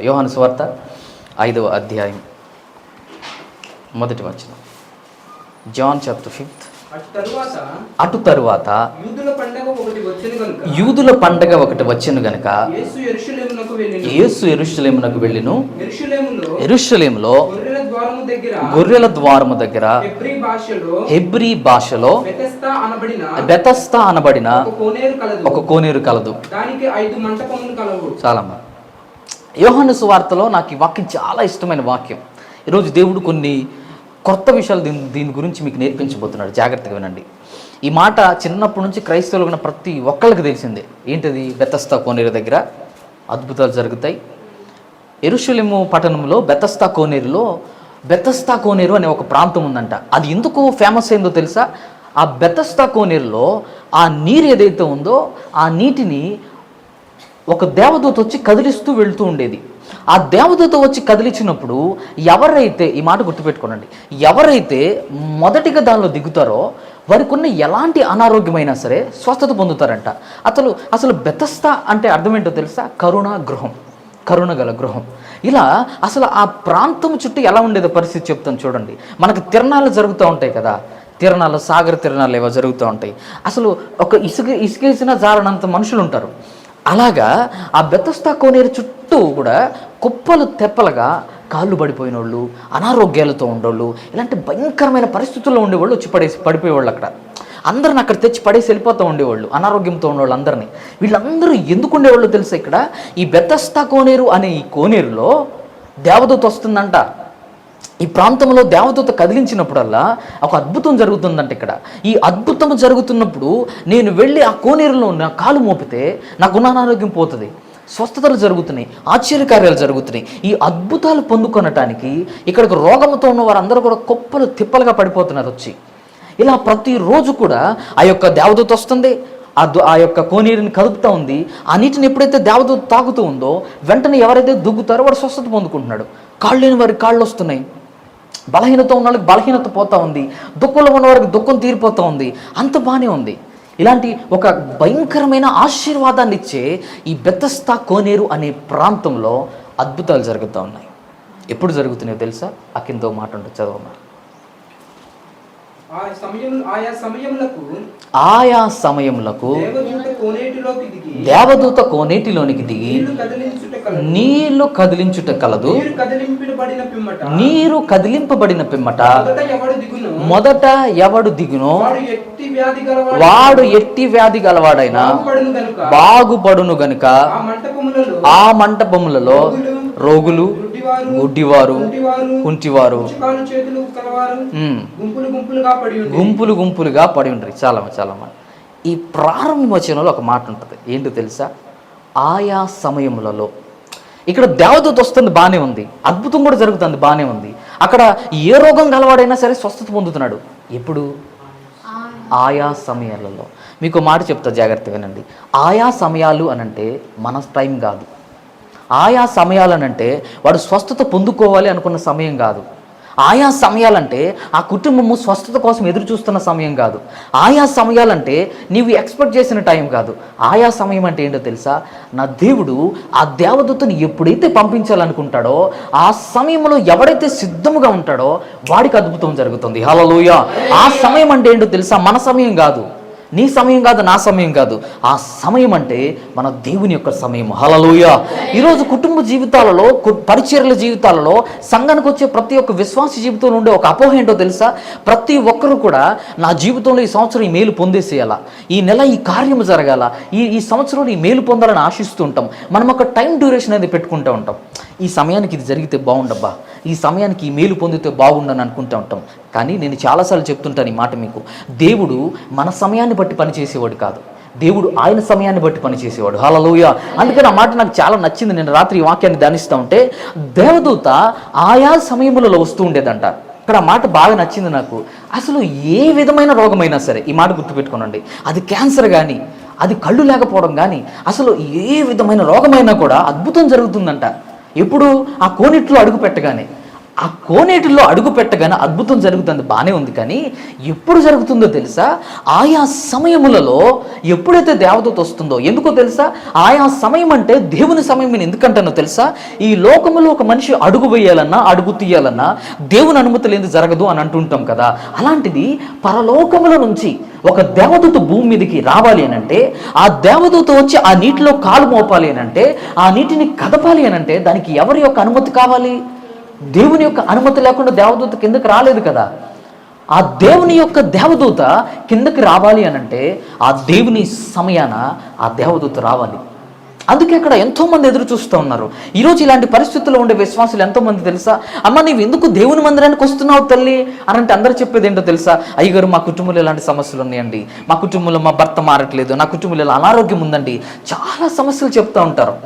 చూడండి, యోహాను సువార్త 5వ అధ్యాయం మొదటి వచనం. John chapter 5. అటు తరువాత యూదుల పండగ ఒకటి వచ్చెను గనుక యేసు యెరూషలేమునకు వెళ్ళెను. యెరూషలేములో గొర్రెల ద్వారము దగ్గర హెబ్రీ భాషలో బెతస్తా అనబడిన ఒక కోనేరు కలదు. చాలా యోహాను సువార్తలో నాకు ఈ వాక్యం చాలా ఇష్టమైన వాక్యం. ఈరోజు దేవుడు కొన్ని కొత్త విషయాలు దీని గురించి మీకు నేర్పించబోతున్నాడు. జాగ్రత్తగా వినండి. ఈ మాట చిన్నప్పటి నుంచి క్రైస్తవులు ఉన్న ప్రతి ఒక్కళ్ళకి తెలిసిందే. ఏంటిది? బెతస్తా కోనేరు దగ్గర అద్భుతాలు జరుగుతాయి. యెరూషలేము పట్టణంలో బెతస్తా కోనేరు అనే ఒక ప్రాంతం ఉందంట. అది ఎందుకు ఫేమస్ అయిందో తెలుసా? ఆ బెతస్తా కోనేరులో ఆ నీరు ఏదైతే ఉందో ఆ నీటిని ఒక దేవదూత వచ్చి కదిలిస్తూ వెళ్తూ ఉండేది. ఆ దేవదూత వచ్చి కదిలించినప్పుడు ఎవరైతే, ఈ మాట గుర్తుపెట్టుకోనండి, ఎవరైతే మొదటిగా దానిలో దిగుతారో వారికి ఉన్న ఎలాంటి అనారోగ్యమైనా సరే స్వస్థత పొందుతారంట. అసలు బెతస్తా అంటే అర్థం ఏంటో తెలుసా? కరుణ గల గృహం. ఇలా అసలు ఆ ప్రాంతం చుట్టూ ఎలా ఉండేదో పరిస్థితి చెప్తాను చూడండి. మనకు తిరణాలు జరుగుతూ ఉంటాయి కదా, తిరణాలు, సాగర తిరణాలు ఏవో జరుగుతూ ఉంటాయి. అసలు ఒక ఇసుకేసిన జారనంత మనుషులు ఉంటారు. అలాగా ఆ బెతస్తా కోనేరు చుట్టూ కూడా కుప్పలు తెప్పలుగా కాళ్ళు పడిపోయిన వాళ్ళు, అనారోగ్యాలతో ఉండేవాళ్ళు, ఇలాంటి భయంకరమైన పరిస్థితుల్లో ఉండేవాళ్ళు వచ్చి పడిపోయేవాళ్ళు. అక్కడ అందరిని అక్కడ తెచ్చి పడేసి వెళ్ళిపోతూ ఉండేవాళ్ళు, అనారోగ్యంతో ఉండేవాళ్ళు అందరినీ. వీళ్ళందరూ ఎందుకు ఉండేవాళ్ళు తెలుసా? ఇక్కడ ఈ బెతస్తా కోనేరు అనే ఈ కోనేరులో దేవదూత వస్తుందంట. ఈ ప్రాంతంలో దేవదూత కదిలించినప్పుడల్లా ఒక అద్భుతం జరుగుతుందంట. ఇక్కడ ఈ అద్భుతం జరుగుతున్నప్పుడు నేను వెళ్ళి ఆ కోనేరులో నా కాలు మోపితే నాకున్న అనారోగ్యం పోతుంది, స్వస్థతలు జరుగుతున్నాయి, ఆశ్చర్యకార్యాలు జరుగుతున్నాయి. ఈ అద్భుతాలు పొందుకొనటానికి ఇక్కడికి రోగంతో ఉన్న వారందరూ కూడా కుప్పలు తిప్పలుగా పడిపోతున్నారు వచ్చి. ఇలా ప్రతిరోజు కూడా ఆ యొక్క దేవదూత వస్తుంది, ఆ యొక్క కోనేరుని కదుపుతూ ఉంది. ఆ నీటిని ఎప్పుడైతే దేవదూత తాగుతూ ఉందో వెంటనే ఎవరైతే దుగ్గుతారో వాడు స్వస్థత పొందుకుంటున్నాడు. కాళ్ళు లేని వారికి కాళ్ళు వస్తున్నాయి, బలహీనత ఉన్న వాళ్ళకి బలహీనత పోతూ ఉంది, దుఃఖంలో ఉన్న వారికి దుఃఖం తీరిపోతూ ఉంది. అంత బాగానే ఉంది. ఇలాంటి ఒక భయంకరమైన ఆశీర్వాదాన్ని ఇచ్చే ఈ బెతస్తా కోనేరు అనే ప్రాంతంలో అద్భుతాలు జరుగుతూ ఉన్నాయి. ఎప్పుడు జరుగుతున్నాయో తెలుసా? ఆ కింద మాట ఉంటుంది, చదవమా. ఆయా సమయములకు దేవదూత కోనేటిలోనికి దిగి నీళ్లు కదిలించుట కలదు. నీరు కదిలింపబడిన పిమ్మట మొదట ఎవడు దిగునో వాడు ఎట్టి వ్యాధి గలవాడైనా బాగుపడును గనుక ఆ మంటపములలో రోగులు, గుడ్డివారు, కుంటివారు గుంపులు గుంపులుగా పడి ఉంటారు. చాలా ఈ ప్రారంభ వచనంలో ఒక మాట ఉంటుంది. ఏంటో తెలుసా? ఆయా సమయములలో. ఇక్కడ దేవదూత వస్తుంది, బాగానే ఉంది, అద్భుతం కూడా జరుగుతుంది, బాగానే ఉంది. అక్కడ ఏ రోగం గలవాడైనా సరే స్వస్థత పొందుతున్నాడు. ఎప్పుడు? ఆయా సమయాలలో. మీకు మాట చెప్తా, జాగ్రత్తగా వినండి. ఆయా సమయాలు అనంటే మన టైం కాదు. ఆయా సమయాలనంటే వాడు స్వస్థత పొందుకోవాలి అనుకున్న సమయం కాదు. ఆయా సమయాలంటే ఆ కుటుంబము స్వస్థత కోసం ఎదురు చూస్తున్న సమయం కాదు. ఆయా సమయాలంటే నీవు ఎక్స్పెక్ట్ చేసిన టైం కాదు. ఆయా సమయం అంటే ఏంటో తెలుసా? నా దేవుడు ఆ దేవదూతను ఎప్పుడైతే పంపించాలనుకుంటాడో ఆ సమయంలో ఎవడైతే సిద్ధముగా ఉంటాడో వాడికి అద్భుతం జరుగుతుంది. హల్లెలూయా. ఆ సమయం అంటే ఏంటో తెలుసా? మన సమయం కాదు, నీ సమయం కాదు, నా సమయం కాదు. ఆ సమయం అంటే మన దేవుని యొక్క సమయం. హల్లెలూయా. ఈరోజు కుటుంబ జీవితాలలో, పరిచర్యల జీవితాలలో, సంఘానికి వచ్చే ప్రతి ఒక్క విశ్వాస జీవితంలో ఉండే ఒక అపోహ ఏంటో తెలుసా? ప్రతి ఒక్కరు కూడా నా జీవితంలో ఈ సంవత్సరం ఈ మేలు పొందేసేయాలా, ఈ నెల ఈ కార్యము జరగాల, ఈ సంవత్సరంలో ఈ మేలు పొందాలని ఆశిస్తూ ఉంటాం. మనం ఒక టైం డ్యూరేషన్ అనేది పెట్టుకుంటూ ఉంటాం. ఈ సమయానికి ఇది జరిగితే బాగుండబ్బా, ఈ సమయానికి ఈ మేలు పొందితే బాగుండని అనుకుంటూ ఉంటాం. కానీ నేను చాలాసార్లు చెప్తుంటాను ఈ మాట మీకు. దేవుడు మన సమయాన్ని బట్టి పనిచేసేవాడు కాదు, దేవుడు ఆయన సమయాన్ని బట్టి పనిచేసేవాడు. హల్లెలూయా. అందుకని ఆ మాట నాకు చాలా నచ్చింది. నేను రాత్రి ఈ వాక్యాన్ని ధ్యానిస్తూ ఉంటే దేవదూత ఆయా సమయములలో వస్తూ ఉండేదంట. ఇక్కడ ఆ మాట బాగా నచ్చింది నాకు. అసలు ఏ విధమైన రోగమైనా సరే, ఈ మాట గుర్తుపెట్టుకోనండి, అది క్యాన్సర్ కానీ, అది కళ్ళు లేకపోవడం కానీ, అసలు ఏ విధమైన రోగమైనా కూడా అద్భుతం జరుగుతుందంట. ఎప్పుడు? ఆ కోనిట్లో అడుగు పెట్టగానే. ఆ కోనేటిలో అడుగు పెట్టగానే అద్భుతం జరుగుతుంది, బాగానే ఉంది. కానీ ఎప్పుడు జరుగుతుందో తెలుసా? ఆయా సమయములలో ఎప్పుడైతే దేవదూత వస్తుందో. ఎందుకో తెలుసా? ఆయా సమయం అంటే దేవుని సమయం. నేను ఎందుకంటానో తెలుసా? ఈ లోకములో ఒక మనిషి అడుగు వేయాలన్నా, అడుగు తీయాలన్నా దేవుని అనుమతి లేని జరగదు అని అంటుంటాం కదా. అలాంటిది పరలోకముల నుంచి ఒక దేవదూత భూమి మీదకి రావాలి అని అంటే, ఆ దేవదూత వచ్చి ఆ నీటిలో కాలు మోపాలి అని అంటే, ఆ నీటిని కదపాలి అని అంటే దానికి ఎవరి యొక్క అనుమతి కావాలి? దేవుని యొక్క అనుమతి లేకుండా దేవదూత కిందకి రాలేదు కదా. ఆ దేవుని యొక్క దేవదూత కిందకి రావాలి అని అంటే ఆ దేవుని సమయాన ఆ దేవదూత రావాలి. అందుకే అక్కడ ఎంతోమంది ఎదురు చూస్తూ ఉన్నారు. ఈరోజు ఇలాంటి పరిస్థితుల్లో ఉండే విశ్వాసులు ఎంతోమంది తెలుసా? అమ్మ, నీవు ఎందుకు దేవుని మందిరానికి వస్తున్నావు తల్లి అని అంటే అందరూ చెప్పేది ఏంటో తెలుసా? అయ్యగారు, మా కుటుంబంలో ఇలాంటి సమస్యలు ఉన్నాయండి, మా కుటుంబంలో మా భర్త మారట్లేదు, నా కుటుంబంలో ఇలా అనారోగ్యం ఉందండి, చాలా సమస్యలు చెప్తూ ఉంటారు.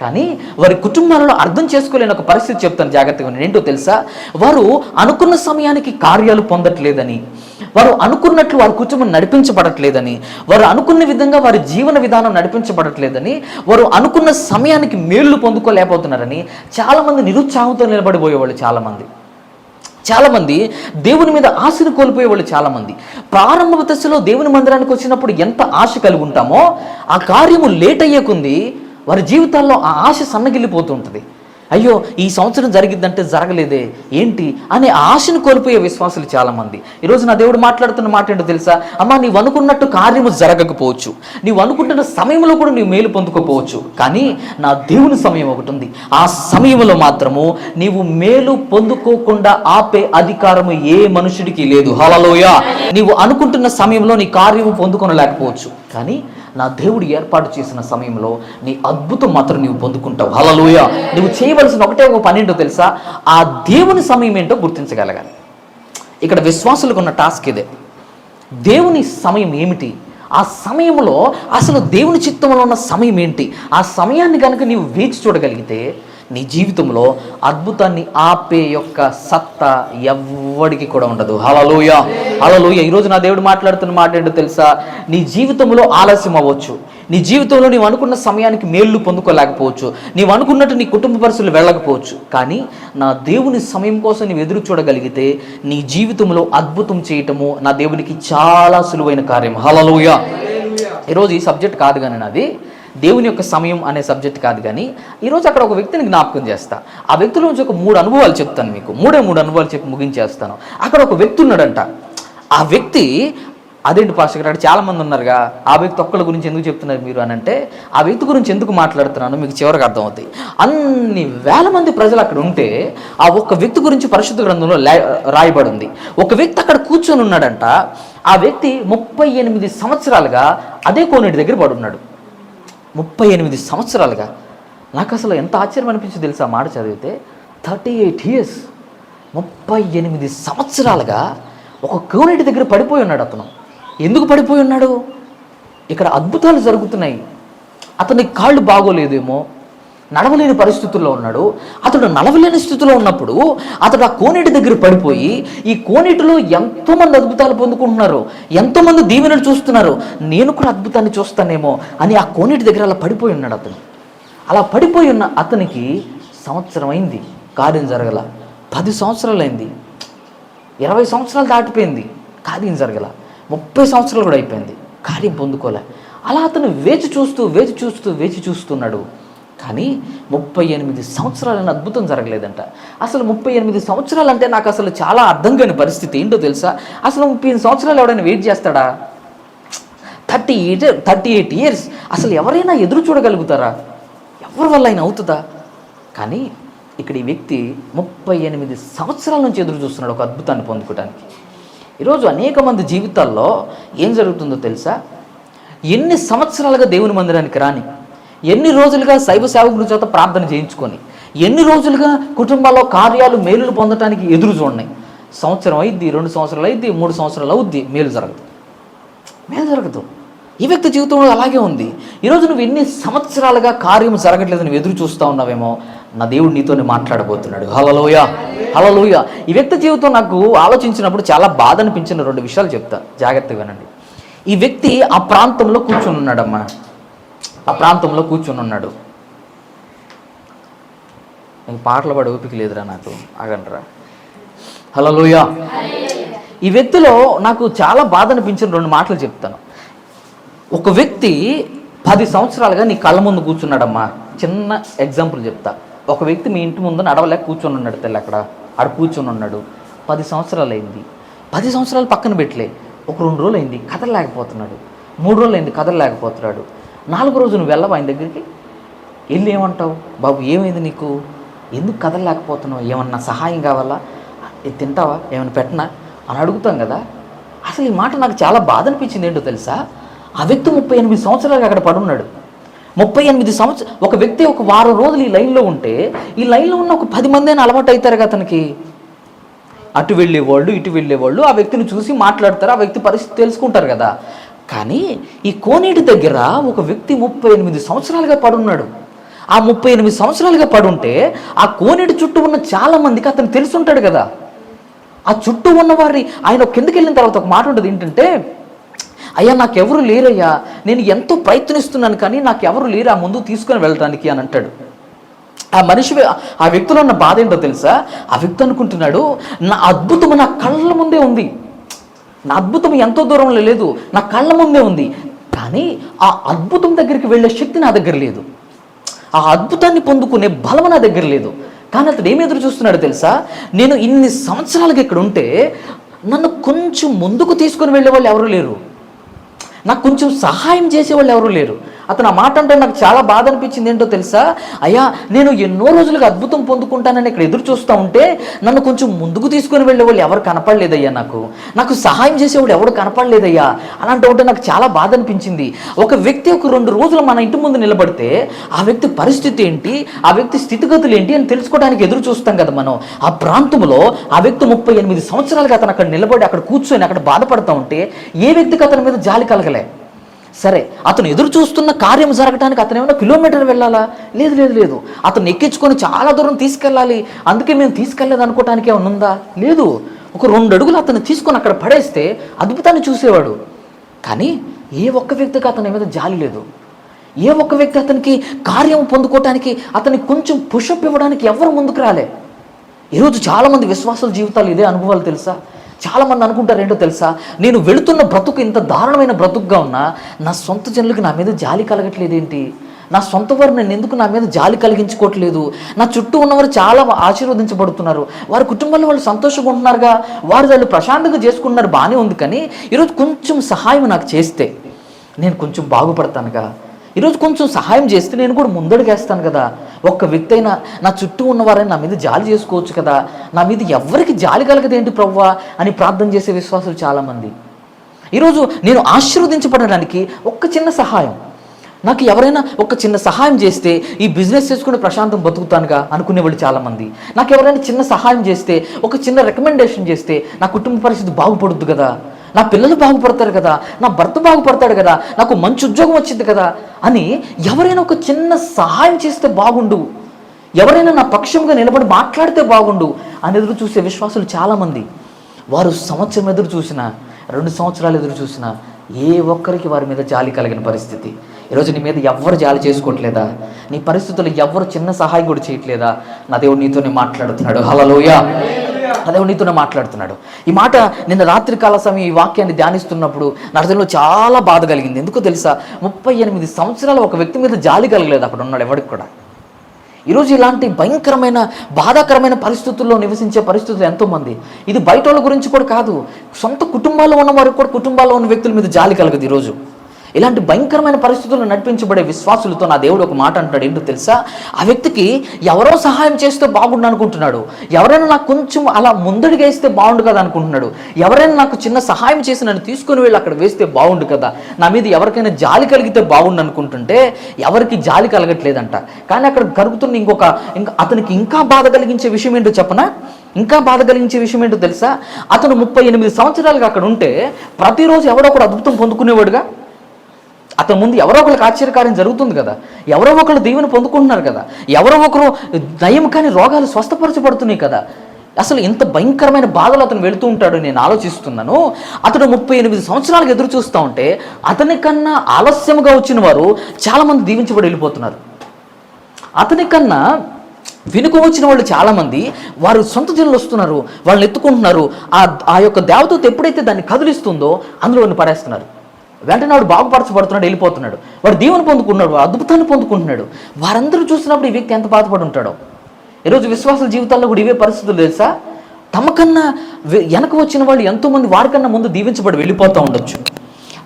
కానీ వారి కుటుంబాలలో అర్థం చేసుకోలేని ఒక పరిస్థితి చెప్తాను జాగ్రత్తగా. ఏంటో తెలుసా? వారు అనుకున్న సమయానికి కార్యాలు పొందట్లేదని, వారు అనుకున్నట్లు వారి కుటుంబం నడిపించబడట్లేదని, వారు అనుకున్న విధంగా వారి జీవన విధానం నడిపించబడట్లేదని, వారు అనుకున్న సమయానికి మేళ్లు పొందుకోలేకపోతున్నారని చాలామంది నిరుత్సాహంతో నిలబడిపోయేవాళ్ళు. చాలామంది దేవుని మీద ఆశను కోల్పోయేవాళ్ళు. చాలామంది ప్రారంభ దశలో దేవుని మందిరానికి వచ్చినప్పుడు ఎంత ఆశ కలిగి ఉంటామో, ఆ కార్యము లేట్ అయ్యేకుంది వారి జీవితాల్లో ఆ ఆశ సన్నగిల్లిపోతూ ఉంటుంది. అయ్యో, ఈ సంవత్సరం జరిగిద్దంటే జరగలేదే ఏంటి అనే ఆశను కోల్పోయే విశ్వాసులు చాలామంది. ఈరోజు నా దేవుడు మాట్లాడుతున్న మాట ఏంటో తెలుసా? అమ్మా, నీవు అనుకున్నట్టు కార్యము జరగకపోవచ్చు, నీవు అనుకుంటున్న సమయంలో కూడా నీవు మేలు పొందుకోపోవచ్చు, కానీ నా దేవుని సమయం ఒకటి ఉంది. ఆ సమయంలో మాత్రము నీవు మేలు పొందుకోకుండా ఆపే అధికారము ఏ మనుషుడికి లేదు. హల్లెలూయా. నీవు అనుకుంటున్న సమయంలో నీ కార్యము పొందుకొనలేకపోవచ్చు, కానీ నా దేవుడు ఏర్పాటు చేసిన సమయంలో నీ అద్భుతం మాత్రం నీవు పొందుకుంటావు. హల్లెలూయా. నువ్వు చేయవలసిన ఒక పని ఏంటో తెలుసా? ఆ దేవుని సమయం ఏంటో గుర్తించగలగాలి. ఇక్కడ విశ్వాసులకు ఉన్న టాస్క్ ఇదే. దేవుని సమయం ఏమిటి? ఆ సమయంలో అసలు దేవుని చిత్తంలో ఉన్న సమయం ఏంటి? ఆ సమయాన్ని కనుక నీవు వేచి చూడగలిగితే నీ జీవితంలో అద్భుతాన్ని ఆపే యొక్క సత్తా ఎవ్వడికి కూడా ఉండదు. హల్లెలూయా, హల్లెలూయా. ఈరోజు నా దేవుడు మాట్లాడుతున్న మాట ఏంటో తెలుసా? నీ జీవితంలో ఆలస్యం అవ్వచ్చు, నీ జీవితంలో నీవు అనుకున్న సమయానికి మేళ్ళు పొందుకోలేకపోవచ్చు, నీవు అనుకున్నట్టు నీ కుటుంబ పరిస్థితులు వెళ్ళకపోవచ్చు, కానీ నా దేవుని సమయం కోసం నీవు ఎదురు చూడగలిగితే నీ జీవితంలో అద్భుతం చేయటము నా దేవునికి చాలా సులువైన కార్యం. హల్లెలూయా. ఈరోజు ఈ సబ్జెక్ట్ కాదు కానీ నాది దేవుని యొక్క సమయం అనే సబ్జెక్ట్ కాదు, కానీ ఈరోజు అక్కడ ఒక వ్యక్తిని జ్ఞాపకం చేస్తా. ఆ వ్యక్తుల నుంచి ఒక 3 అనుభవాలు చెప్తాను మీకు. 3 అనుభవాలు చెప్పి ముగించేస్తాను. అక్కడ ఒక వ్యక్తి ఉన్నాడంట. ఆ వ్యక్తి, అదేంటి పాస్టర్ గారు చాలామంది ఉన్నారుగా, ఆ వ్యక్తి ఒక్కళ్ళ గురించి ఎందుకు చెప్తున్నారు మీరు అని అంటే, ఆ వ్యక్తి గురించి ఎందుకు మాట్లాడుతున్నాను మీకు చివరికి అర్థమవుతాయి. అన్ని వేల మంది ప్రజలు అక్కడ ఉంటే ఆ ఒక్క వ్యక్తి గురించి పరిశుద్ధ గ్రంథంలో రాయబడి ఉంది. ఒక వ్యక్తి అక్కడ కూర్చొని ఉన్నాడంట. ఆ వ్యక్తి 38 సంవత్సరాలుగా అదే కోనేటి దగ్గర పడున్నాడు. 38 సంవత్సరాలుగా. నాకు అసలు ఎంత ఆశ్చర్యం అనిపించింది తెలుసా మాట చదివితే? 38 years, 38 సంవత్సరాలుగా ఒక కోనేటి దగ్గర పడిపోయి ఉన్నాడు అతను. ఎందుకు పడిపోయి ఉన్నాడు? ఇక్కడ అద్భుతాలు జరుగుతున్నాయి. అతని కాళ్ళు బాగోలేదేమో, నడవలేని పరిస్థితుల్లో ఉన్నాడు. అతడు నడవలేని స్థితిలో ఉన్నప్పుడు అతడు ఆ కోనేటి దగ్గర పడిపోయి, ఈ కోనేటిలో ఎంతోమంది అద్భుతాలు పొందుకుంటున్నారు, ఎంతోమంది దీవెనలు చూస్తున్నారు, నేను కూడా అద్భుతాన్ని చూస్తానేమో అని ఆ కోనేటి దగ్గర అలా పడిపోయి ఉన్నాడు అతను. అలా పడిపోయి ఉన్న అతనికి సంవత్సరం అయింది, కార్యం జరగల. 10 సంవత్సరాలు అయింది, 20 సంవత్సరాలు దాటిపోయింది, కార్యం జరగల. 30 సంవత్సరాలు కూడా అయిపోయింది, కార్యం పొందుకోలే. అలా అతను వేచి చూస్తున్నాడు. కానీ 38 సంవత్సరాలైన అద్భుతం జరగలేదంట. అసలు 38 సంవత్సరాలు అంటే నాకు అసలు చాలా అర్థం కాని పరిస్థితి. ఏంటో తెలుసా? అసలు 38 సంవత్సరాలు ఎవడైనా వెయిట్ చేస్తాడా? 38 years అసలు ఎవరైనా ఎదురు చూడగలుగుతారా? ఎవరి వల్ల అయినా అవుతుందా? కానీ ఇక్కడ ఈ వ్యక్తి 38 సంవత్సరాల నుంచి ఎదురు చూస్తున్నాడు ఒక అద్భుతాన్ని పొందుకోవడానికి. ఈరోజు అనేక మంది జీవితాల్లో ఏం జరుగుతుందో తెలుసా? ఎన్ని సంవత్సరాలుగా దేవుని మందిరానికి రాని, ఎన్ని రోజులుగా శైవ సేవకుల చేత ప్రార్థన చేయించుకొని, ఎన్ని రోజులుగా కుటుంబాల్లో కార్యాలు మేలులు పొందడానికి ఎదురు చూడండి. సంవత్సరం అయింది, 2 సంవత్సరాలు అయింది, 3 సంవత్సరాలు అవుద్ది, మేలు జరగదు. ఈ వ్యక్తి జీవితంలో అలాగే ఉంది. ఈరోజు నువ్వు ఎన్ని సంవత్సరాలుగా కార్యం జరగట్లేదు, నువ్వు ఎదురు చూస్తూ ఉన్నావేమో, నా దేవుడు నీతోనే మాట్లాడబోతున్నాడు. హల్లెలూయా, హల్లెలూయా. ఈ వ్యక్తి జీవితం నాకు ఆలోచించినప్పుడు చాలా బాధ అనిపించిన 2 విషయాలు చెప్తా, జాగ్రత్తగా వినండి. ఈ వ్యక్తి ఆ ప్రాంతంలో కూర్చొని ఉన్నాడమ్మా. ఇంక పాటలు పాడే ఓపిక లేదురా నాకు, ఆగండ్రా. హల్లెలూయా. ఈ వ్యక్తిలో నాకు చాలా బాధ అనిపించిన 2 మాటలు చెప్తాను. ఒక వ్యక్తి 10 సంవత్సరాలుగా నీ కళ్ళ ముందు కూర్చున్నాడమ్మా. చిన్న ఎగ్జాంపుల్ చెప్తా. ఒక వ్యక్తి మీ ఇంటి ముందు నడవలేక కూర్చొని ఉన్నాడు, తెల్ల ఆడ కూర్చొని ఉన్నాడు. 10 సంవత్సరాలు అయింది. 10 సంవత్సరాలు పక్కన పెట్టలే, ఒక 2 రోజులు అయింది కదలలేకపోతున్నాడు, 3 రోజులు అయింది కదలలేకపోతున్నాడు. 4వ రోజు నువ్వు వెళ్ళవు ఆయన దగ్గరికి, వెళ్ళి ఏమంటావు? బాబు ఏమైంది నీకు, ఎందుకు కదలలేకపోతున్నావు, ఏమన్నా సహాయం కావాలా, ఇది తింటావా, ఏమైనా పెట్టనా అని అడుగుతాం కదా. అసలు ఈ మాట నాకు చాలా బాధ అనిపించింది. ఏంటో తెలుసా, ఆ వ్యక్తి 38 సంవత్సరాలుగా అక్కడ పడున్నాడు. 38 సంవత్సరాలు. ఒక వ్యక్తి ఒక వారం రోజులు ఈ లైన్లో ఉంటే, ఈ లైన్లో ఉన్న ఒక 10 మంది అయినా అలవాటు అవుతారు కదా అతనికి. అటు వెళ్ళేవాళ్ళు ఇటు వెళ్ళేవాళ్ళు ఆ వ్యక్తిని చూసి మాట్లాడతారు, ఆ వ్యక్తి పరిస్థితి తెలుసుకుంటారు కదా. కానీ ఈ కోనేటి దగ్గర ఒక వ్యక్తి 38 సంవత్సరాలుగా పడున్నాడు. ఆ 38 సంవత్సరాలుగా పడుంటే ఆ కోనేటి చుట్టూ ఉన్న చాలా మందికి అతను తెలుసుంటాడు కదా. ఆ చుట్టూ ఉన్నవారిని ఆయన కిందకి వెళ్ళిన తర్వాత ఒక మాట ఉంటుంది ఏంటంటే, అయ్యా నాకెవరు లేరయ్యా, నేను ఎంతో ప్రయత్నిస్తున్నాను కానీ నాకెవరు లేరు ఆ ముందు తీసుకొని వెళ్ళడానికి అని అంటాడు. ఆ మనిషి, ఆ వ్యక్తిలో ఉన్న బాధ ఏంటో తెలుసా, ఆ వ్యక్తి అనుకుంటున్నాడు నా అద్భుతం నా కళ్ళ ముందే ఉంది, నా అద్భుతం ఎంతో దూరంలో లేదు, నా కళ్ళ ముందే ఉంది, కానీ ఆ అద్భుతం దగ్గరికి వెళ్ళే శక్తి నా దగ్గర లేదు, ఆ అద్భుతాన్ని పొందుకునే బలం నా దగ్గర లేదు. కానీ అతడు ఏమి ఎదురు చూస్తున్నాడు తెలుసా, నేను ఇన్ని సంవత్సరాలుగా ఇక్కడ ఉంటే నన్ను కొంచెం ముందుకు తీసుకొని వెళ్ళే వాళ్ళు ఎవరు లేరు, నాకు కొంచెం సహాయం చేసేవాళ్ళు ఎవరు లేరు. అతను ఆ మాట అంటే నాకు చాలా బాధ అనిపించింది. ఏంటో తెలుసా, అయ్యా నేను ఎన్నో రోజులుగా అద్భుతం పొందుకుంటానని ఇక్కడ ఎదురు చూస్తూ ఉంటే నన్ను కొంచెం ముందుకు తీసుకొని వెళ్ళే వాళ్ళు ఎవరు కనపడలేదయ్యా, నాకు సహాయం చేసేవాడు ఎవరు కనపడలేదయ్యా. అలాంటి ఒకటి నాకు చాలా బాధ అనిపించింది. ఒక వ్యక్తి ఒక 2 రోజులు మన ఇంటి ముందు నిలబడితే ఆ వ్యక్తి పరిస్థితి ఏంటి, ఆ వ్యక్తి స్థితిగతులు ఏంటి అని తెలుసుకోవడానికి ఎదురు చూస్తాం కదా మనం. ఆ ప్రాంతంలో ఆ వ్యక్తి 38 సంవత్సరాలుగా అతను అక్కడ నిలబడి అక్కడ కూర్చొని అక్కడ బాధపడుతూ ఉంటే ఏ వ్యక్తికి అతని మీద జాలి కలగలే. సరే, అతను ఎదురు చూస్తున్న కార్యం జరగడానికి అతను ఏమైనా కిలోమీటర్ వెళ్ళాలా? లేదు లేదు లేదు. అతను ఎక్కించుకొని చాలా దూరం తీసుకెళ్ళాలి, అందుకే మేము తీసుకెళ్ళలేదు అనుకోవటానికి ఏమైనా ఉందా? లేదు. ఒక 2 అడుగులు అతను తీసుకొని అక్కడ పడేస్తే అద్భుతాన్ని చూసేవాడు. కానీ ఏ ఒక్క వ్యక్తికి అతని మీద జాలి లేదు. ఏ ఒక్క వ్యక్తి అతనికి కార్యం పొందుకోవటానికి అతనికి కొంచెం పుషప్ ఇవ్వడానికి ఎవరు ముందుకు రాలే. ఈరోజు చాలామంది విశ్వాసుల జీవితాలు ఇదే అనుభవాలు తెలుసా. చాలామంది అనుకుంటారు ఏంటో తెలుసా, నేను వెళుతున్న బ్రతుకు ఇంత దారుణమైన బ్రతుకుగా ఉన్నా నా సొంత జనులకు నా మీద జాలి కలగట్లేదు ఏంటి, నా సొంత వారు నేను ఎందుకు నా మీద జాలి కలిగించుకోవట్లేదు, నా చుట్టూ ఉన్నవారు చాలా ఆశీర్వదించబడుతున్నారు, వారి కుటుంబంలో వాళ్ళు సంతోషంగా ఉంటున్నారుగా, వాళ్ళు ప్రశాంతంగా చేసుకుంటున్నారు, బాగానే ఉంది. కానీ ఈరోజు కొంచెం సహాయం నాకు చేస్తే నేను కొంచెం బాగుపడతానుగా, ఈరోజు కొంచెం సహాయం చేస్తే నేను కూడా ముందడుగేస్తాను కదా, ఒక్క వ్యక్తి అయినా నా చుట్టూ ఉన్నవారైనా నా మీద జాలి చేసుకోవచ్చు కదా, నా మీద ఎవరికి జాలి కలగదేంటి ప్రభువా అని ప్రార్థన చేసే విశ్వాసులు చాలామంది. ఈరోజు నేను ఆశీర్వదించబడడానికి ఒక్క చిన్న సహాయం, నాకు ఎవరైనా ఒక చిన్న సహాయం చేస్తే ఈ బిజినెస్ చేసుకుని ప్రశాంతం బతుకుతానుగా అనుకునేవాళ్ళు చాలామంది. నాకు ఎవరైనా చిన్న సహాయం చేస్తే, ఒక చిన్న రికమెండేషన్ చేస్తే నా కుటుంబ పరిస్థితి బాగుపడుద్దు కదా, నా పిల్లలు బాగుపడతారు కదా, నా భర్త బాగుపడతాడు కదా, నాకు మంచి ఉద్యోగం వచ్చింది కదా అని ఎవరైనా ఒక చిన్న సహాయం చేస్తే బాగుండు, ఎవరైనా నా పక్షంగా నిలబడి మాట్లాడితే బాగుండు అని ఎదురు చూసే విశ్వాసులు చాలామంది. వారు సంవత్సరం ఎదురు చూసినా, 2 సంవత్సరాలు ఎదురు చూసినా ఏ ఒక్కరికి వారి మీద జాలి కలిగిన పరిస్థితి. ఈరోజు నీ మీద ఎవ్వరు జాలి చేసుకోవట్లేదా, నీ పరిస్థితుల్లో ఎవ్వరు చిన్న సహాయం కూడా చేయట్లేదా? నా దేవుడు నీతోనే మాట్లాడుతున్నాడు. హల్లెలూయా. దేవుడు నీతోనే మాట్లాడుతున్నాడు. ఈ మాట నిన్న రాత్రి కాల సమయం ఈ వాక్యాన్ని ధ్యానిస్తున్నప్పుడు నా హృదయంలో చాలా బాధ కలిగింది. ఎందుకో తెలుసా, 38 సంవత్సరాలు ఒక వ్యక్తి మీద జాలి కలగలేదు అక్కడ ఉన్నాడు ఎవరికి కూడా. ఈరోజు ఇలాంటి భయంకరమైన బాధాకరమైన పరిస్థితుల్లో నివసించే పరిస్థితులు ఎంతోమంది. ఇది బయట వాళ్ళ గురించి కూడా కాదు, సొంత కుటుంబాల్లో ఉన్న వారికి కూడా, కుటుంబాల్లో ఉన్న వ్యక్తుల మీద జాలి కలగదు. ఈరోజు ఇలాంటి భయంకరమైన పరిస్థితుల్లో నడిపించబడే విశ్వాసులతో నా దేవుడు ఒక మాట అంటాడు. ఏంటో తెలుసా, ఆ వ్యక్తికి ఎవరో సహాయం చేస్తే బాగుండు అనుకుంటున్నాడు, ఎవరైనా నాకు కొంచెం అలా ముందడిగా వేస్తే బాగుండు కదా అనుకుంటున్నాడు, ఎవరైనా నాకు చిన్న సహాయం చేసి నన్ను తీసుకుని వెళ్ళి అక్కడ వేస్తే బాగుండు కదా, నా మీద ఎవరికైనా జాలి కలిగితే బాగుండు అనుకుంటుంటే ఎవరికి జాలి కలగట్లేదంట. కానీ అక్కడ కలుగుతున్న ఇంకా అతనికి ఇంకా బాధ కలిగించే విషయం ఏంటో చెప్పనా, ఇంకా బాధ కలిగించే విషయం ఏంటో తెలుసా, అతను 38 సంవత్సరాలుగా అక్కడ ఉంటే ప్రతిరోజు ఎవడో ఒకడు అద్భుతం పొందుకునేవాడుగా. అతని ముందు ఎవరో ఒకరికి ఆశ్చర్యకార్యం జరుగుతుంది కదా, ఎవరో ఒకరు దీవెన పొందుకుంటున్నారు కదా, ఎవరో ఒకరు నయం కానీ రోగాలు స్వస్థపరచబడుతున్నాయి కదా. అసలు ఇంత భయంకరమైన బాధలు అతను వెళుతూ ఉంటాడు. నేను ఆలోచిస్తున్నాను, అతడు 38 సంవత్సరాలకు ఎదురు చూస్తూ ఉంటే అతని కన్నా ఆలస్యంగా వచ్చిన వారు చాలామంది దీవించబడి వెళ్ళిపోతున్నారు. అతని కన్నా వెనుక వచ్చిన వాళ్ళు చాలామంది వారు సొంత జనులు వస్తున్నారు, వాళ్ళని ఎత్తుకుంటున్నారు. ఆ యొక్క దేవదూత ఎప్పుడైతే దాన్ని కదిలిస్తుందో అందులో పడేస్తున్నారు. వెంటనే వాడు బాగుపరచబడుతున్నాడు, వెళ్ళిపోతున్నాడు. వాడు దీవెన పొందుకున్నాడు, అద్భుతాన్ని పొందుకుంటున్నాడు. వారందరూ చూసినప్పుడు ఈ వ్యక్తి ఎంత బాధపడి ఉంటాడో. ఈరోజు విశ్వాసుల జీవితాల్లో కూడా ఇవే పరిస్థితులు తెలుసా? తమకన్నా వెనక వచ్చిన వాళ్ళు ఎంతోమంది వారికన్నా ముందు దీవించబడి వెళ్ళిపోతూ ఉండొచ్చు.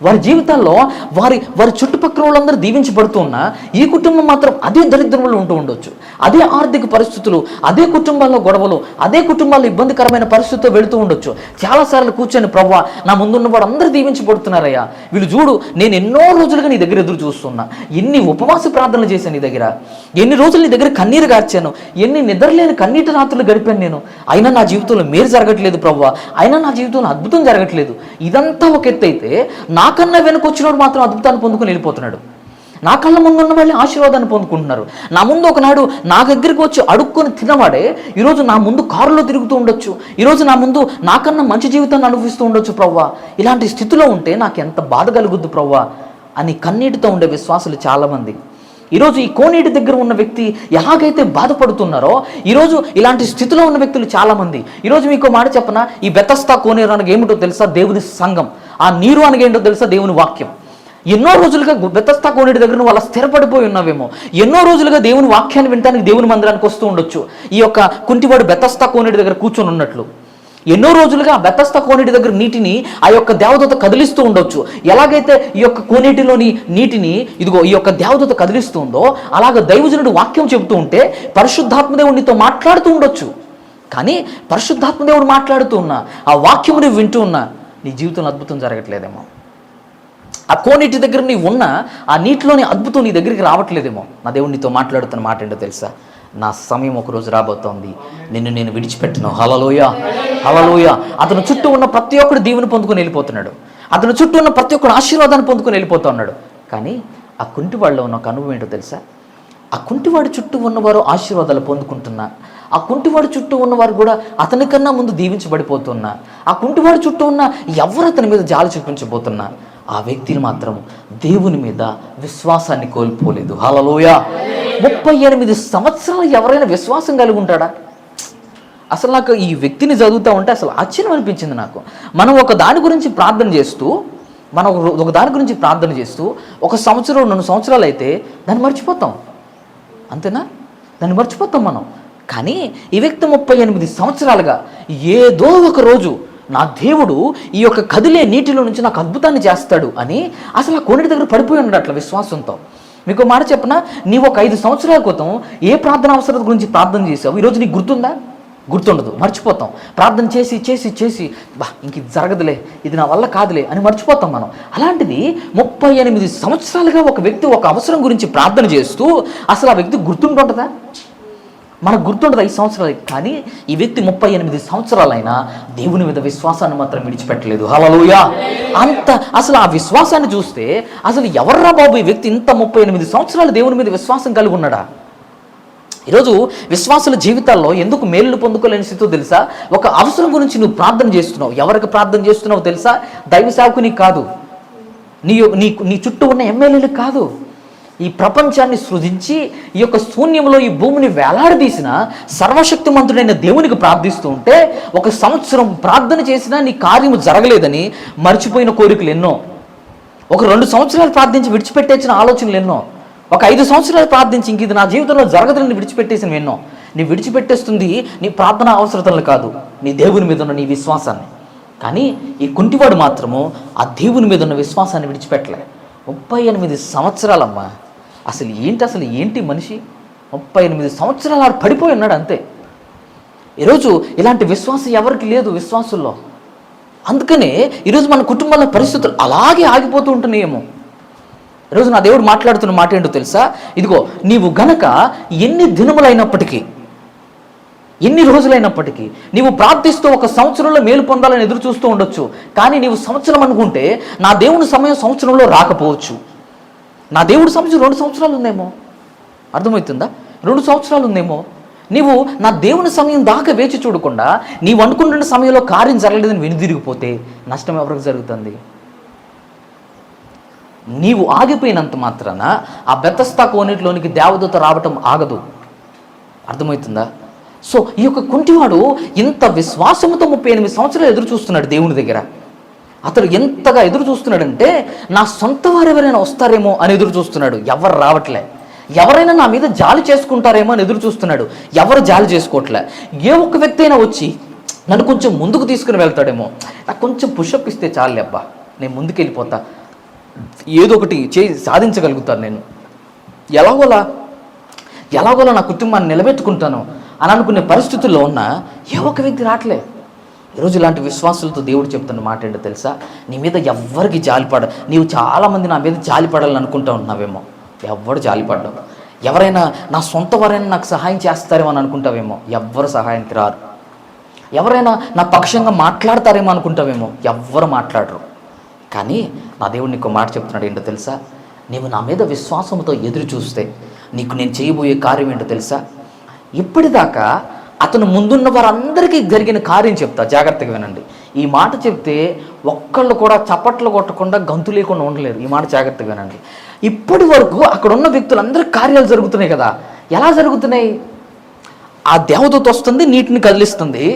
వారి జీవితాల్లో వారి చుట్టుపక్కల వాళ్ళందరూ దీవించబడుతూ ఉన్నా ఈ కుటుంబం మాత్రం అదే దరిద్రంలో ఉంటూ ఉండొచ్చు. అదే ఆర్థిక పరిస్థితులు, అదే కుటుంబాల్లో గొడవలు, అదే కుటుంబాల్లో ఇబ్బందికరమైన పరిస్థితుల్లో వెళుతూ ఉండొచ్చు. చాలాసార్లు కూర్చొని, ప్రభువా నా ముందున్న వాడు అందరూ దీవించబడుతున్నారయ్యా, వీళ్ళు చూడు, నేను ఎన్నో రోజులుగా నీ దగ్గర ఎదురు చూస్తున్నా, ఎన్ని ఉపవాస ప్రార్థనలు చేశాను నీ దగ్గర, ఎన్ని రోజులు నీ దగ్గర కన్నీరు గార్చాను, ఎన్ని నిద్రలేని కన్నీటి రాత్రులు గడిపాను నేను, అయినా నా జీవితంలో మేలు జరగట్లేదు ప్రభువా, అయినా నా జీవితంలో అద్భుతం జరగట్లేదు. ఇదంతా ఒక ఎత్తు అయితే, నాకన్నా వెనుకొచ్చినోడు మాత్రం అద్భుతాన్ని పొందుకొని వెళ్ళిపోతున్నాడు. నా కళ్ళ ముందు ఉన్న వాళ్ళని ఆశీర్వాదాన్ని పొందుకుంటున్నారు. నా ముందు ఒకనాడు నా దగ్గరికి వచ్చి అడుక్కొని తినవాడే ఈరోజు నా ముందు కారులో తిరుగుతూ ఉండొచ్చు, ఈరోజు నా ముందు నాకన్నా మంచి జీవితాన్ని అనుభవిస్తూ ఉండొచ్చు ప్రవ్వా. ఇలాంటి స్థితిలో ఉంటే నాకు ఎంత బాధ కలుగుద్దు ప్రవ్వా అని కన్నీటితో ఉండే విశ్వాసులు చాలామంది. ఈరోజు ఈ కోనేటి దగ్గర ఉన్న వ్యక్తి ఎలాగైతే బాధపడుతున్నారో ఈరోజు ఇలాంటి స్థితిలో ఉన్న వ్యక్తులు చాలామంది. ఈరోజు మీకు మాట చెప్పనా, ఈ బెతస్తా కోనేరు అనగా ఏమిటో తెలుసా? దేవుని సంఘం. ఆ నీరు అనగా ఏంటో తెలుసా? దేవుని వాక్యం. ఎన్నో రోజులుగా బెతస్తా కోనేటి దగ్గర నువ్వు అలా స్థిరపడిపోయి ఉన్నావేమో. ఎన్నో రోజులుగా దేవుని వాక్యాన్ని వినడానికి దేవుని మందిరానికి వస్తూ ఉండొచ్చు. ఈ యొక్క కుంటివాడు బెతస్తా కోనేటి దగ్గర కూర్చొని ఉన్నట్లు ఎన్నో రోజులుగా ఆ బెతస్తా కోనేటి దగ్గర నీటిని ఆ యొక్క దేవదూత కదిలిస్తూ ఉండొచ్చు. ఎలాగైతే ఈ యొక్క కోనేటిలోని నీటిని ఇదిగో ఈ యొక్క దేవదూత కదిలిస్తుందో అలాగ దైవజనుడు వాక్యం చెబుతూ ఉంటే పరిశుద్ధాత్మదేవుడు నీతో మాట్లాడుతూ ఉండొచ్చు. కానీ పరిశుద్ధాత్మదేవుడు మాట్లాడుతూ ఉన్నా, ఆ వాక్యము నువ్వు వింటూ ఉన్నా, నీ జీవితంలో అద్భుతం జరగట్లేదేమో. ఆ కోనేటి దగ్గర నీవు ఉన్న ఆ నీటిలోని అద్భుతం నీ దగ్గరికి రావట్లేదేమో. నా దేవుడు నీతో మాట్లాడుతున్న మాట ఏంటో తెలుసా? నా సమయం ఒకరోజు రాబోతోంది, నిన్ను నేను విడిచిపెట్టను. హల్లెలూయా, హల్లెలూయా. అతను చుట్టూ ఉన్న ప్రతి ఒక్కడు దీవెన పొందుకొని వెళ్ళిపోతున్నాడు. అతను చుట్టూ ఉన్న ప్రతి ఒక్కడు ఆశీర్వాదాన్ని పొందుకొని వెళ్ళిపోతూ ఉన్నాడు. కానీ ఆ కుంటివాడిలో ఉన్న ఒక అనుభవం ఏంటో తెలుసా? ఆ కుంటివాడి చుట్టూ ఉన్నవారు ఆశీర్వాదాలు పొందుకుంటున్నా, ఆ కుంటివాడి చుట్టూ ఉన్నవారు కూడా అతనికన్నా ముందు దీవించబడిపోతున్నా, ఆ కుంటివాడి చుట్టూ ఉన్న ఎవరు అతని మీద జాలి చూపించబోతున్నా, ఆ వ్యక్తిని మాత్రం దేవుని మీద విశ్వాసాన్ని కోల్పోలేదు. హల్లెలూయా. 38 సంవత్సరాలు ఎవరైనా విశ్వాసం కలిగి ఉంటాడా? అసలు నాకు ఈ వ్యక్తిని చదువుతూ ఉంటే అసలు ఆశ్చర్యం అనిపించింది నాకు. మనం ఒక దాని గురించి ప్రార్థన చేస్తూ ఒక సంవత్సరం 2 సంవత్సరాలు అయితే దాన్ని మర్చిపోతాం, అంతేనా? దాన్ని మర్చిపోతాం మనం. కానీ ఈ వ్యక్తి 38 సంవత్సరాలుగా ఏదో ఒక రోజు నా దేవుడు ఈ యొక్క కదిలే నీటిలో నుంచి నాకు అద్భుతాన్ని చేస్తాడు అని అసలు ఆ కోనేటి దగ్గర పడిపోయి ఉన్నాడు అట్లా విశ్వాసంతో. మీకు మాట చెప్పనా, నీవు ఒక 5 సంవత్సరాల క్రితం ఏ ప్రార్థన అవసరత గురించి ప్రార్థన చేసావు, ఈరోజు నీకు గుర్తుందా? గుర్తుండదు, మర్చిపోతాం. ప్రార్థన చేసి చేసి చేసి ఇంక ఇది జరగదులే, ఇది నా వల్ల కాదులే అని మర్చిపోతాం మనం. అలాంటిది 38 సంవత్సరాలుగా ఒక వ్యక్తి ఒక అవసరం గురించి ప్రార్థన చేస్తూ అసలు ఆ వ్యక్తి గుర్తుంటుంటుందా? మనకు గుర్తుండదు 5 సంవత్సరాలు. కానీ ఈ వ్యక్తి 38 సంవత్సరాలైనా దేవుని మీద విశ్వాసాన్ని మాత్రం విడిచిపెట్టలేదు. హల్లెలూయా. అంత అసలు ఆ విశ్వాసాన్ని చూస్తే అసలు ఎవర్రా బాబు ఈ వ్యక్తి ఇంత 38 సంవత్సరాలు దేవుని మీద విశ్వాసం కలిగి ఉన్నాడా? ఈరోజు విశ్వాసుల జీవితాల్లో ఎందుకు మేలు పొందుకోలేని స్థితితో తెలుసా? ఒక అవసరం గురించి నువ్వు ప్రార్థన చేస్తున్నావు. ఎవరికి ప్రార్థన చేస్తున్నావు తెలుసా? దైవ సేవకునికి కాదు, నీ చుట్టూ ఉన్న ఎమ్మెల్యేలకు కాదు, ఈ ప్రపంచాన్ని సృజించి ఈ యొక్క శూన్యంలో ఈ భూమిని వేలాడదీసిన సర్వశక్తిమంతుడైన దేవునికి ప్రార్థిస్తూ ఉంటే 1 సంవత్సరం ప్రార్థన చేసినా నీ కార్యము జరగలేదని మర్చిపోయిన కోరికలు ఎన్నో, ఒక 2 సంవత్సరాలు ప్రార్థించి విడిచిపెట్టేసిన ఆలోచనలు ఎన్నో, ఒక 5 సంవత్సరాలు ప్రార్థించి ఇంక ఇది నా జీవితంలో జరగదని విడిచిపెట్టేసినవి ఎన్నో. నీ విడిచిపెట్టేస్తుంది నీ ప్రార్థన అవసరతలు కాదు, నీ దేవుని మీద ఉన్న నీ విశ్వాసాన్ని. కానీ ఈ కుంటివాడు మాత్రము ఆ దేవుని మీద ఉన్న విశ్వాసాన్ని విడిచిపెట్టలే. 38 సంవత్సరాలమ్మా. అసలు ఏంటి మనిషి? 38 సంవత్సరాలు ఆడు పడిపోయి ఉన్నాడు అంతే. ఈరోజు ఇలాంటి విశ్వాసం ఎవరికి లేదు విశ్వాసుల్లో. అందుకనే ఈరోజు మన కుటుంబాల పరిస్థితులు అలాగే ఆగిపోతూ ఉంటున్నాయేమో. ఈరోజు నా దేవుడు మాట్లాడుతున్న మాట ఏంటో తెలుసా? ఇదిగో, నీవు గనక ఎన్ని దినములైనప్పటికీ, ఎన్ని రోజులైనప్పటికీ నీవు ప్రార్థిస్తూ 1 సంవత్సరంలో మేలు పొందాలని ఎదురు చూస్తూ ఉండొచ్చు. కానీ నీవు సంవత్సరం అనుకుంటే నా దేవుని సమయం సంవత్సరంలో రాకపోవచ్చు. నా దేవుడి సమయం 2 సంవత్సరాలు ఉందేమో. అర్థమవుతుందా? 2 సంవత్సరాలు ఉందేమో. నీవు నా దేవుని సమయం దాకా వేచి చూడకుండా నీవు అనుకుంటున్న సమయంలో కార్యం జరగలేదని వెనుదిరిగిపోతే నష్టం ఎవరికి జరుగుతుంది? నీవు ఆగిపోయినంత మాత్రాన ఆ బెతస్తా కోనేటిలోనికి దేవదూత రావటం ఆగదు. అర్థమవుతుందా? సో ఈ యొక్క కుంటివాడు ఇంత విశ్వాసంతో 38 సంవత్సరాలు ఎదురు చూస్తున్నాడు దేవుని దగ్గర. అతడు ఎంతగా ఎదురు చూస్తున్నాడంటే నా సొంత వారు ఎవరైనా వస్తారేమో అని ఎదురు చూస్తున్నాడు. ఎవరు రావట్లే. ఎవరైనా నా మీద జాలి చేసుకుంటారేమో అని ఎదురు చూస్తున్నాడు. ఎవరు జాలి చేసుకోవట్లే. ఏ ఒక్క వ్యక్తి అయినా వచ్చి నన్ను కొంచెం ముందుకు తీసుకుని వెళ్తాడేమో, నాకు కొంచెం పుషప్ ఇస్తే చాలే అబ్బా, నేను ముందుకు వెళ్ళిపోతా, ఏదో ఒకటి సాధించగలుగుతాను, నేను ఎలాగోలా నా కుటుంబాన్ని నిలబెట్టుకుంటాను అని అనుకునే పరిస్థితుల్లో ఉన్న ఏ ఒక్క వ్యక్తి రావట్లే. ఈరోజు ఇలాంటి విశ్వాసులతో దేవుడు చెప్తున్న మాట ఏంటో తెలుసా? నీ మీద ఎవ్వరికి నీవు చాలామంది నా మీద జాలి పడాలని అనుకుంటా ఉంటున్నావేమో, ఎవ్వరు జాలిపడ్డావు. ఎవరైనా నా సొంత వారైనా నాకు సహాయం చేస్తారేమో అని అనుకుంటావేమో, ఎవ్వరు సహాయానికి రారు. ఎవరైనా నా పక్షంగా మాట్లాడతారేమో అనుకుంటావేమో, ఎవ్వరు మాట్లాడరు. కానీ నా దేవుడు నీకు మాట చెప్తున్నాడు ఏంటో తెలుసా? నీవు నా మీద విశ్వాసంతో ఎదురు చూస్తే నీకు నేను చేయబోయే కార్యం ఏంటో తెలుసా? ఇప్పటిదాకా అతను ముందున్న వారందరికీ జరిగిన కార్యం చెప్తా, జాగ్రత్తగా వినండి. ఈ మాట చెప్తే ఒక్కళ్ళు కూడా చప్పట్లు కొట్టకుండా గంతు లేకుండా ఉండలేరు. ఈ మాట జాగ్రత్తగా వినండి. ఇప్పటి వరకు అక్కడ ఉన్న వ్యక్తులందరికీ కార్యాలు జరుగుతున్నాయి కదా. ఎలా జరుగుతున్నాయి? ఆ దేవదూత వస్తుంది, నీటిని కదిలిస్తుంది,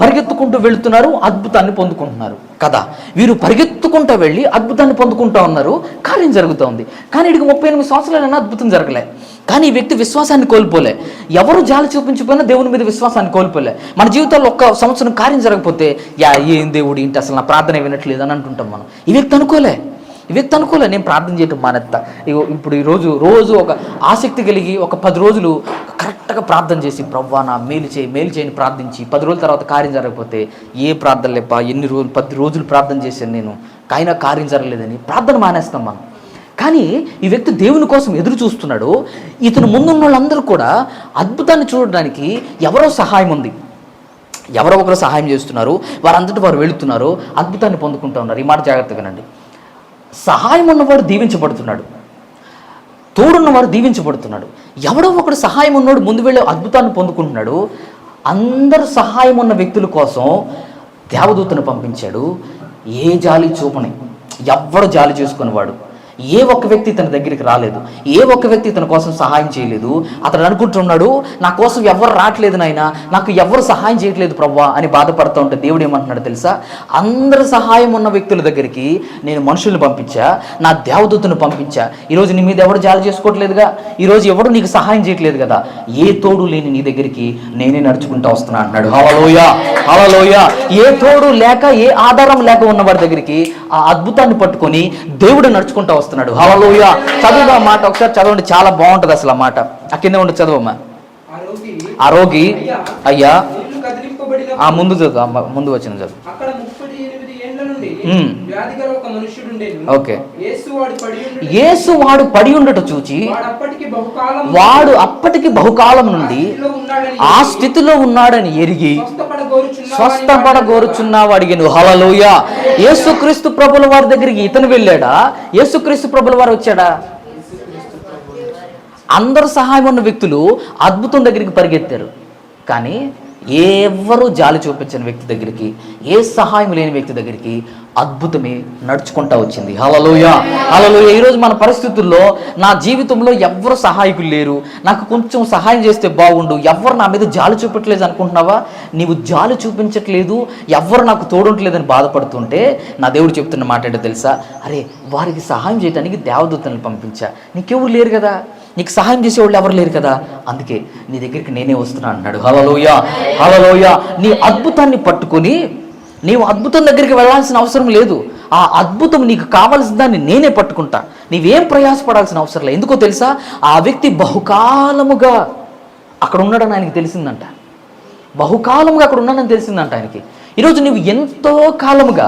పరిగెత్తుకుంటూ వెళుతున్నారు, అద్భుతాన్ని పొందుకుంటున్నారు కదా. వీరు పరిగెత్తుకుంటూ వెళ్ళి అద్భుతాన్ని పొందుకుంటూ ఉన్నారు, కార్యం జరుగుతూ ఉంది. కానీ వీడికి 38 సంవత్సరాలైనా అద్భుతం జరగలే. కానీ ఈ వ్యక్తి విశ్వాసాన్ని కోల్పోలే. ఎవరు జాలి చూపించిపోయినా దేవుని మీద విశ్వాసాన్ని కోల్పోలే. మన జీవితాల్లో 1 సంవత్సరం కార్యం జరగకపోతే ఏం దేవుడు ఏంటి అసలు నా ప్రార్థన వినట్లేదు అని అంటుంటాం మనం. ఈ వ్యక్తి అనుకోలే, నేను ప్రార్థన చేయటం మానేస్తా. ఇప్పుడు రోజు ఒక ఆసక్తి కలిగి ఒక 10 రోజులు కరెక్ట్గా ప్రార్థన చేసి ప్రవ్వా నా మేలు చేయని ప్రార్థించి 10 రోజుల తర్వాత కార్యం జరగకపోతే ఏ ప్రార్థన లేపా, 10 రోజులు ప్రార్థన చేశాను నేను, అయినా కార్యం జరగలేదని ప్రార్థన మానేస్తాం మనం. కానీ ఈ వ్యక్తి దేవుని కోసం ఎదురు చూస్తున్నాడు. ఇతను ముందున్న వాళ్ళందరూ కూడా అద్భుతాన్ని చూడడానికి ఎవరో ఒకరు సహాయం చేస్తున్నారు. వారంతటి వారు వెళుతున్నారు, అద్భుతాన్ని పొందుకుంటూ ఉన్నారు. ఈ మాట జాగ్రత్తగా వినండి. సహాయం ఉన్నవాడు దీవించబడుతున్నాడు, తోడున్నవాడు దీవించబడుతున్నాడు. ఎవడో ఒకడు సహాయం ఉన్నవాడు ముందు వెళ్ళి అద్భుతాన్ని పొందుకుంటున్నాడు. అందరు సహాయం ఉన్న వ్యక్తుల కోసం దేవదూతను పంపించాడు. ఏ జాలి చూపని, ఎవ్వడు జాలి చేసుకునేవాడు. ఏ ఒక్క వ్యక్తి తన దగ్గరికి రాలేదు, ఏ ఒక్క వ్యక్తి తన కోసం సహాయం చేయలేదు. అతడు అనుకుంటున్నాడు, నా కోసం ఎవరు రావట్లేదు నాయనా, నాకు ఎవరు సహాయం చేయట్లేదు ప్రవ్వా అని బాధపడుతూ ఉంటే దేవుడు ఏమంటున్నాడు తెలుసా? అందరు సహాయం ఉన్న వ్యక్తుల దగ్గరికి నేను మనుషుల్ని పంపించా, నా దేవదూతను పంపించా. ఈరోజు నీ మీద ఎవరు జాలి చేసుకోవట్లేదుగా, ఈరోజు ఎవరు నీకు సహాయం చేయట్లేదు కదా, ఏ తోడు లేని నీ దగ్గరికి నేనే నడుచుకుంటూ వస్తున్నా అన్నాడు. హల్లెలూయా. ఏ తోడు లేక, ఏ ఆధారం లేక ఉన్న వారి దగ్గరికి ఆ అద్భుతాన్ని పట్టుకొని దేవుడు నడుచుకుంటూ వస్తున్నాడు. హల్లెలూయా. చదువుగా మాట ఒకసారి చదవండి, చాలా బాగుంటుంది అసలు ఆ మాట. ఆ కింద ఉండి చదవమ్మా. ఆ రోగి అయ్యా, ఆ ముందు చదువు, ముందు వచ్చిన చదువు. ఓకే. యేసు వాడు పడి ఉండట చూచి వాడు అప్పటికి బహుకాలం నుండి ఆ స్థితిలో ఉన్నాడని ఎరిగి స్వస్థపడగోరుచున్నావు అడిగాను. హల్లెలూయా. యేసుక్రీస్తు ప్రభుల వారి దగ్గరికి ఇతను వెళ్ళాడా? యేసుక్రీస్తు ప్రభుల వారు వచ్చాడా? అందరు సహాయం ఉన్న వ్యక్తులు అద్భుతం దగ్గరికి పరిగెత్తారు. కానీ ఎవరు జాలి చూపించని వ్యక్తి దగ్గరికి, ఏ సహాయం లేని వ్యక్తి దగ్గరికి అద్భుతమే నడుచుకుంటా వచ్చింది. హల్లెలూయా. ఈరోజు మన పరిస్థితుల్లో నా జీవితంలో ఎవ్వరు సహాయకులు లేరు, నాకు కొంచెం సహాయం చేస్తే బాగుండు, ఎవ్వరు నా మీద జాలి చూపట్లేదు అనుకుంటున్నావా? నీవు జాలి చూపించట్లేదు, ఎవ్వరు నాకు తోడుంటలేదని బాధపడుతుంటే నా దేవుడు చెప్తున్న మాట ఏంటో తెలుసా? అరే, వారికి సహాయం చేయడానికి దేవదూతలను పంపించా, నీకెవరు లేరు కదా, నీకు సహాయం చేసేవాళ్ళు ఎవరు లేరు కదా, అందుకే నీ దగ్గరికి నేనే వస్తున్నా అన్నాడు. హల్లెలూయా. నీ అద్భుతాన్ని పట్టుకొని నీవు అద్భుతం దగ్గరికి వెళ్ళాల్సిన అవసరం లేదు. ఆ అద్భుతం నీకు కావాల్సిన దాన్ని నేనే పట్టుకుంటా, నీవేం ప్రయాసపడాల్సిన అవసరం లేదు. ఎందుకో తెలుసా? ఆ వ్యక్తి బహుకాలముగా అక్కడ ఉన్నాడని ఆయనకి తెలిసిందంట. ఆయనకి. ఈరోజు నువ్వు ఎంతో కాలముగా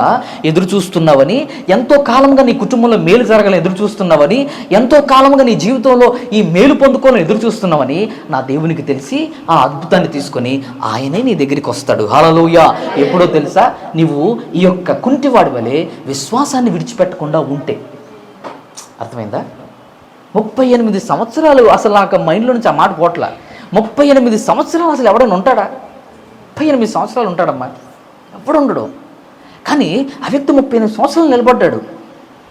ఎదురు చూస్తున్నావని, ఎంతో కాలంగా నీ కుటుంబంలో మేలు జరగాలని ఎదురు చూస్తున్నావని, ఎంతో కాలంగా నీ జీవితంలో ఈ మేలు పొందుకోవాలని ఎదురు చూస్తున్నావని నా దేవునికి తెలిసి ఆ అద్భుతాన్ని తీసుకొని ఆయనే నీ దగ్గరికి వస్తాడు. హల్లెలూయా. ఎప్పుడో తెలుసా? నువ్వు ఈ యొక్క కుంటివాడి వలె విశ్వాసాన్ని విడిచిపెట్టకుండా ఉంటే. అర్థమైందా? 38 సంవత్సరాలు అసలు నాకు మైండ్లో నుంచి ఆ మాట పోట్ల. 38 సంవత్సరాలు అసలు ఎవడన్నా ఉంటాడా? 38 సంవత్సరాలు ఉంటాడమ్మా, ఎప్పుడు ఉండడు. కానీ ఆ వ్యక్తి 38 సంవత్సరాలు నిలబడ్డాడు.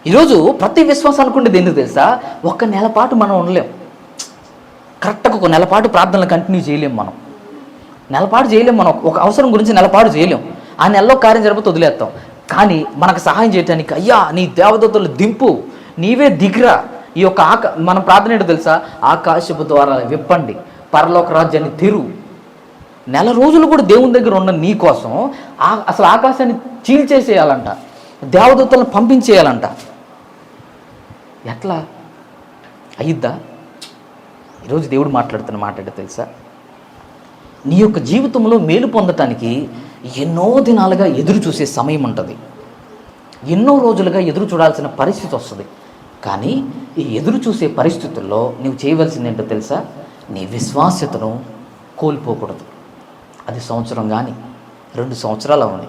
ఈరోజు ప్రతి విశ్వాసం అనుకుంటే ఎందుకు తెలుసా? 1 నెల పాటు మనం ఉండలేం. కరెక్ట్గా ఒక నెలపాటు ప్రార్థనలు కంటిన్యూ చేయలేం మనం. నెలపాటు చేయలేం మనం. ఒక అవసరం గురించి నెలపాటు చేయలేం. ఆ నెలలో కార్యం జరిగితే వదిలేస్తాం. కానీ మనకు సహాయం చేయడానికి అయ్యా నీ దేవదూతలు దింపు, నీవే దిగిరా, ఈ యొక్క మనం ప్రార్థన ఏంటో తెలుసా? ఆకాశపు ద్వారాలు విప్పండి, పరలోక రాజ్యాన్ని తెరు. నెల రోజులు కూడా దేవుని దగ్గర ఉన్న నీ కోసం అసలు ఆకాశాన్ని చీల్చేసేయాలంట, దేవదూతలను పంపించేయాలంట. ఎట్లా అయ్యిద్దా? ఈరోజు దేవుడు మాట్లాడుతున్న మాట ఏంటో తెలుసా? నీ యొక్క జీవితంలో మేలు పొందటానికి ఎన్నో దినాలుగా ఎదురు చూసే సమయం ఉంటుంది, ఎన్నో రోజులుగా ఎదురు చూడాల్సిన పరిస్థితి వస్తుంది. కానీ ఈ ఎదురు చూసే పరిస్థితుల్లో నువ్వు చేయవలసింది ఏంటో తెలుసా? నీ విశ్వాస్యతను కోల్పోకూడదు. అది సంవత్సరం కానీ, 2 సంవత్సరాలు అవని,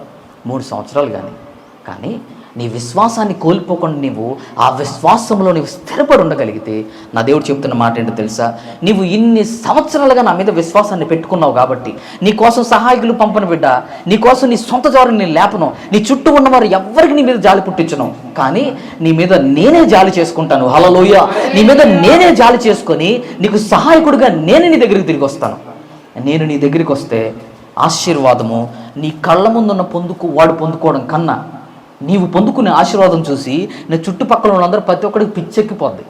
3 సంవత్సరాలు కానీ నీ విశ్వాసాన్ని కోల్పోకుండా నీవు ఆ విశ్వాసంలో నీవు స్థిరపడి ఉండగలిగితే, నా దేవుడు చెప్తున్న మాట ఏంటో తెలుసా? నీవు ఇన్ని సంవత్సరాలుగా నా మీద విశ్వాసాన్ని పెట్టుకున్నావు కాబట్టి నీ కోసం సహాయకులు పంపను బిడ్డ, నీ కోసం నీ సొంత జారుని నేను లేపను, నీ చుట్టూ ఉన్నవారు ఎవ్వరికి నీ మీద జాలి పుట్టించను, కానీ నీ మీద నేనే జాలి చేసుకుంటాను. హల్లెలూయా. నీ మీద నేనే జాలి చేసుకొని నీకు సహాయకుడిగా నేనే నీ దగ్గరికి తిరిగి వస్తాను. నేను నీ దగ్గరికి వస్తే ఆశీర్వాదము నీ కళ్ళ ముందున్న వాడు పొందుకోవడం కన్నా నీవు పొందుకునే ఆశీర్వాదం చూసి నీ చుట్టుపక్కల వాళ్ళందరూ ప్రతి ఒక్కడికి పిచ్చెక్కిపోద్ది.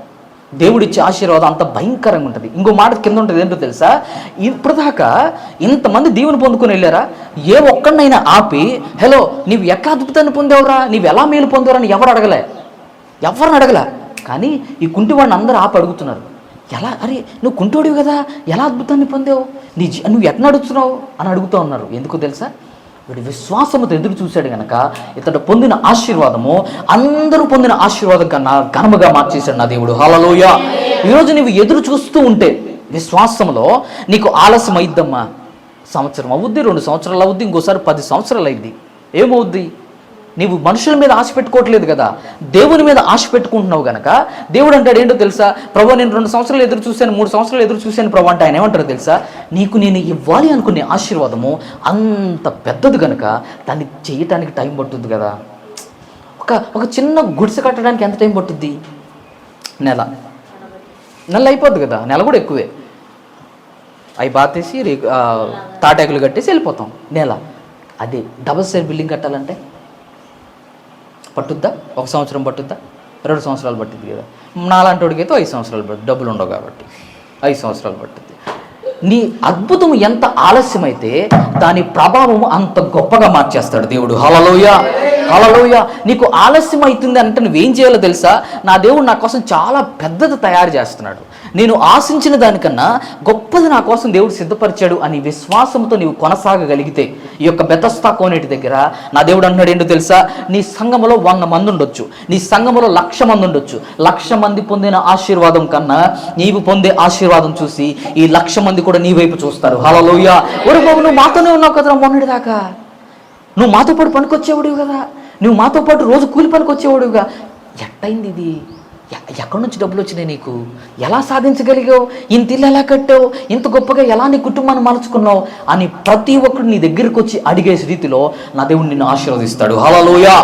దేవుడిచ్చే ఆశీర్వాదం అంత భయంకరంగా ఉంటుంది. ఇంకో మాట కింద ఉంటుంది, ఏంటో తెలుసా? ఇప్పుడు దాకా ఇంతమంది దీవెన పొందుకొని వెళ్ళారా? ఏ ఒక్కడినైనా ఆపి హలో నీవు ఎట్లా అద్భుతాన్ని పొందేవరా, నీవు ఎలా మేలు పొందేవరా అని ఎవరిని అడగలే. కానీ ఈ కుంటివాడిని అందరూ ఆపి అడుగుతున్నారు, ఎలా అరే నువ్వు కుంటోడివి కదా, ఎలా అద్భుతాన్ని పొందావు, నువ్వు ఎట్లా నడుస్తున్నావు అని అడుగుతూ ఉన్నారు. ఎందుకో తెలుసా? వీడు విశ్వాసముతో ఎదురు చూశాడు కనుక ఇతడు పొందిన ఆశీర్వాదము అందరూ పొందిన ఆశీర్వాదం కన్నా ఘనముగా మార్చేశాడు నా దేవుడు. హల్లెలూయా. ఈరోజు నువ్వు ఎదురు చూస్తూ ఉంటే విశ్వాసంలో నీకు ఆలస్యం అయిద్దమ్మా. సంవత్సరం అవుద్ది, 2 సంవత్సరాలు అవుద్ది, ఇంకోసారి 10 సంవత్సరాలు అయింది. ఏమవుద్ది? నీవు మనుషుల మీద ఆశ పెట్టుకోవట్లేదు కదా, దేవుని మీద ఆశ పెట్టుకుంటున్నావు కనుక దేవుడు అంటాడు ఏంటో తెలుసా? ప్రభు నేను 2 సంవత్సరాలు ఎదురు చూశాను, 3 సంవత్సరాలు ఎదురు చూశాను ప్రభు అంటే ఆయన ఏమంటారో తెలుసా? నీకు నేను ఇవ్వాలి అనుకునే ఆశీర్వాదము అంత పెద్దది కనుక దాన్ని చేయటానికి టైం పట్టుద్ది కదా. ఒక చిన్న గుడిసె కట్టడానికి ఎంత టైం పట్టుద్ది? నెల అయిపోద్ది కదా. నెల కూడా ఎక్కువే. అవి బాతేసి తాటాకులు కట్టేసి వెళ్ళిపోతాం. అదే డబుల్ సైడ్ బిల్డింగ్ కట్టాలంటే పట్టుద్దా? 1 సంవత్సరం పట్టుద్దా? 2 సంవత్సరాలు పట్టింది కదా. నాలాంటి వాడికి అయితే 5 సంవత్సరాలు పడుతుంది, డబ్బులు ఉండవు కాబట్టి 5 సంవత్సరాలు పట్టుద్ది. నీ అద్భుతం ఎంత ఆలస్యమైతే దాని ప్రభావం అంత గొప్పగా మార్చేస్తాడు దేవుడు. హల్లెలూయా. హల్లెలూయా. నీకు ఆలస్యం అవుతుంది అంటే నువ్వేం చేయాలో తెలుసా? నా దేవుడు నా కోసం చాలా పెద్దది తయారు చేస్తున్నాడు, నేను ఆశించిన దానికన్నా గొప్పది నా కోసం దేవుడు సిద్ధపరిచాడు అని విశ్వాసంతో నీవు కొనసాగగలిగితే, ఈ యొక్క బెతస్తా కోనేటి దగ్గర నా దేవుడు అంటున్నాడు ఏంటో తెలుసా? నీ సంఘములో 100 మంది ఉండొచ్చు, నీ సంఘములో 1,00,000 మంది ఉండొచ్చు. 1,00,000 మంది పొందిన ఆశీర్వాదం కన్నా నీవు పొందే ఆశీర్వాదం చూసి ఈ 1,00,000 మంది కూడా నీ వైపు చూస్తారు. హల్లెలూయా. ఒరే బాబు నువ్వు మాతోనే ఉన్నావు కదరా మొన్నటి దాకా, నువ్వు మాతో పాటు పనికొచ్చేవాడివి కదా, నువ్వు మాతో పాటు రోజు కూలి పనికొచ్చేవాడివిగా, ఎట్టయింది ఇది? ఎక్కడి నుంచి డబ్బులు వచ్చినాయి నీకు? ఎలా సాధించగలిగావు? ఇంత ఇల్లు ఎలా కట్టావు? ఇంత గొప్పగా ఎలా నీ కుటుంబాన్ని మలుచుకున్నావు అని ప్రతి ఒక్కరు నీ దగ్గరికి వచ్చి అడిగే రీతిలో నా దేవుడు నిన్ను ఆశీర్వదిస్తాడు. హల్లెలూయా.